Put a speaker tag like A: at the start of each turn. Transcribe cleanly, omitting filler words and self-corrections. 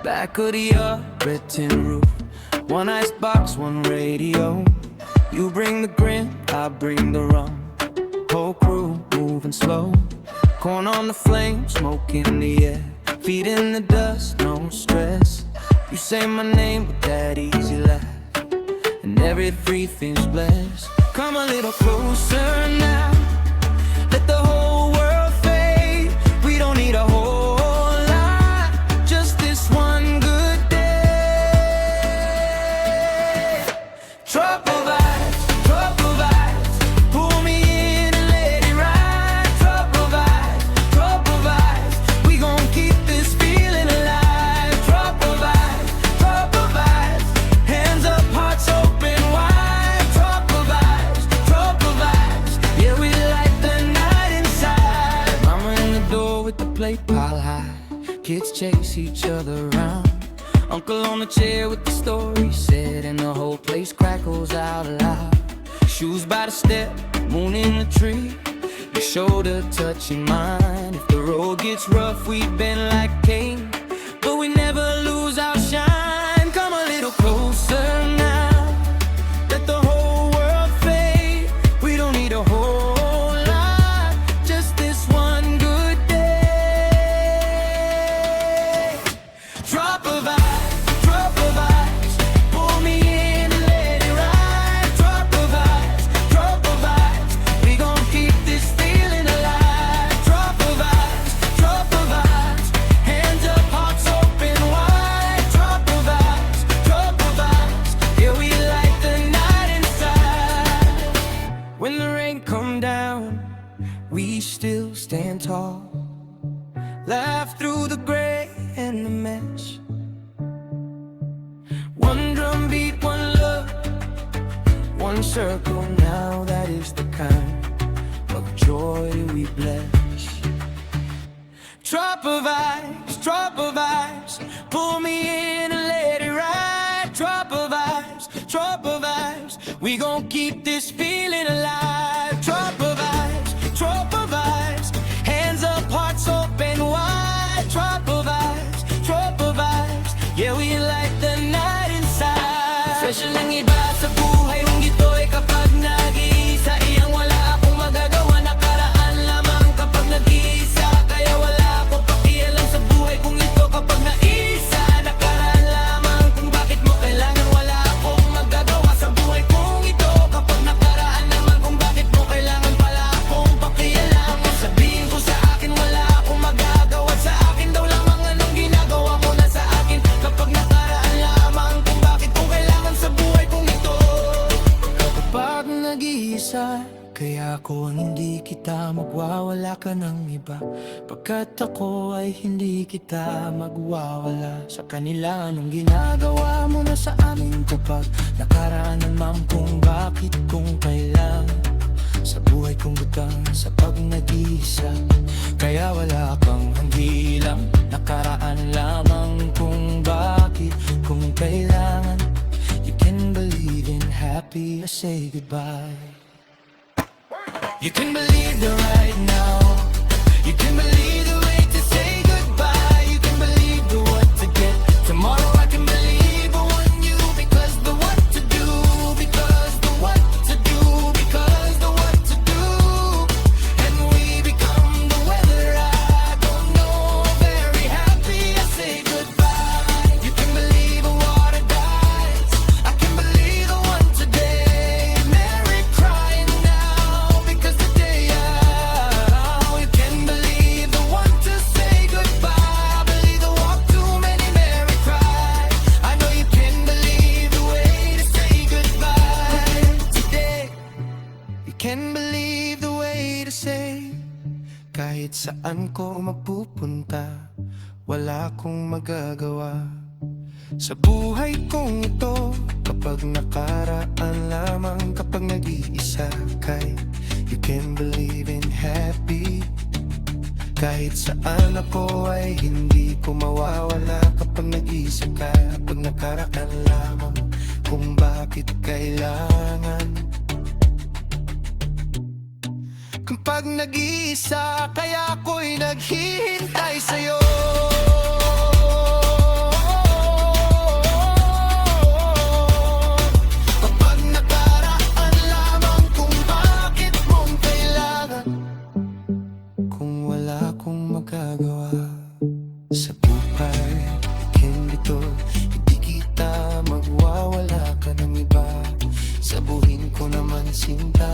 A: Back of the red tin roof, one icebox, one radio. You bring the grin, I bring the rum. Whole crew moving slow. Corn on the flame, smoke in the air. Feet in the dust, no stress. You say my name with that easy laugh, and everything's blessed. Come a little closer now. Let the whole world fade. We don't need a whole lot, just this one good day. Trouble vibes, pull me in and let it ride. Trouble vibes, we gon' keep this feeling alive. Trouble vibes, hands up, hearts open wide. Trouble vibes, yeah, we light the night inside. Mama in the door with the plate pile high. Kids chase each other around. Uncle on the chair with the story said, and the whole place crackles out loud. Shoes by the step, moon in the tree, your shoulder touching mine. If the road gets rough, we bend like Cain, but we never lose our shine. Come a little closer now. Let the whole world fade. We don't need a whole lot, just this one good day. Drop a vibe. Pull me in and let it ride. Drop the vibes. We gon' keep this feeling alive. Drop the vibes. Hands up, hearts open wide. Drop the vibes. Yeah, we light the night inside. When the rain come down, we still stand tall. Laugh through the gray and the mess. One drum beat, one love, one circle. Now that is the kind of joy we bless. Drop of vibes, pull me in and let it ride. Drop of vibes, we gon' keep this feeling alive. Drop of vibes, hands up, hearts open wide. Drop of vibes, yeah, we light the night inside. Special ang iba sa buhay mong ito'y kapag nag-iisa. Iyang wala akong magagawa, nakaraan lamang kapag nag-iisa. Kaya wala akong pakialam sa buhay kung ito kapag naisa. Nakaraan lamang kung bakit mo kailangan. Wala akong magagawa sa buhay kung ito kapag nakaraan naman kung bakit mo kailangan. Wala akong pakialam. Sabihin ko sa akin, wala akong magagawa. Sa akin daw lamang anong ginagawa mo na sa akin kapag nakaraan lamang kung bakit ko kailangan sa buhay kong ito. Kapag nag-iisa, kaya ako ang hindi kita magwawala ka ng iba. Pagkat ako ay hindi kita magwawala sa kanila. Anong ginagawa mo na sa amin kapag nakaraan naman kung bakit kung kailangan sa buhay kong butang sa pag nag-iisa. Kaya wala kang hanggilang, nakaraan lamang kung bakit kung kailangan. You can believe in happy, I say goodbye. You can believe the right now. You can believe the way to say goodbye. You can believe the what to get tomorrow. I can believe on you because the what to do, because the what to do, because the what to do. And we become the weather. I don't know, very happy, I say goodbye. You can believe a water dies. I can believe the one today. Mary crying now because the day out. You can believe the one to say goodbye. I believe the walk too many Mary cry. I know you can believe the way to say goodbye today. You can believe the way to say kahit saan ko mapupunta, wala akong magagawa sa buhay kong ito. Kapag nakaraan lamang, kapag nag-iisa kay you can believe in happy. Kahit saan ako ay hindi ko mawawala kapag nag-iisa ka. Kapag nakaraan lamang kung bakit kailangan. Kapag nag-iisa, kaya ako'y naghihintay sa'yo. sabuhin ko naman sinta.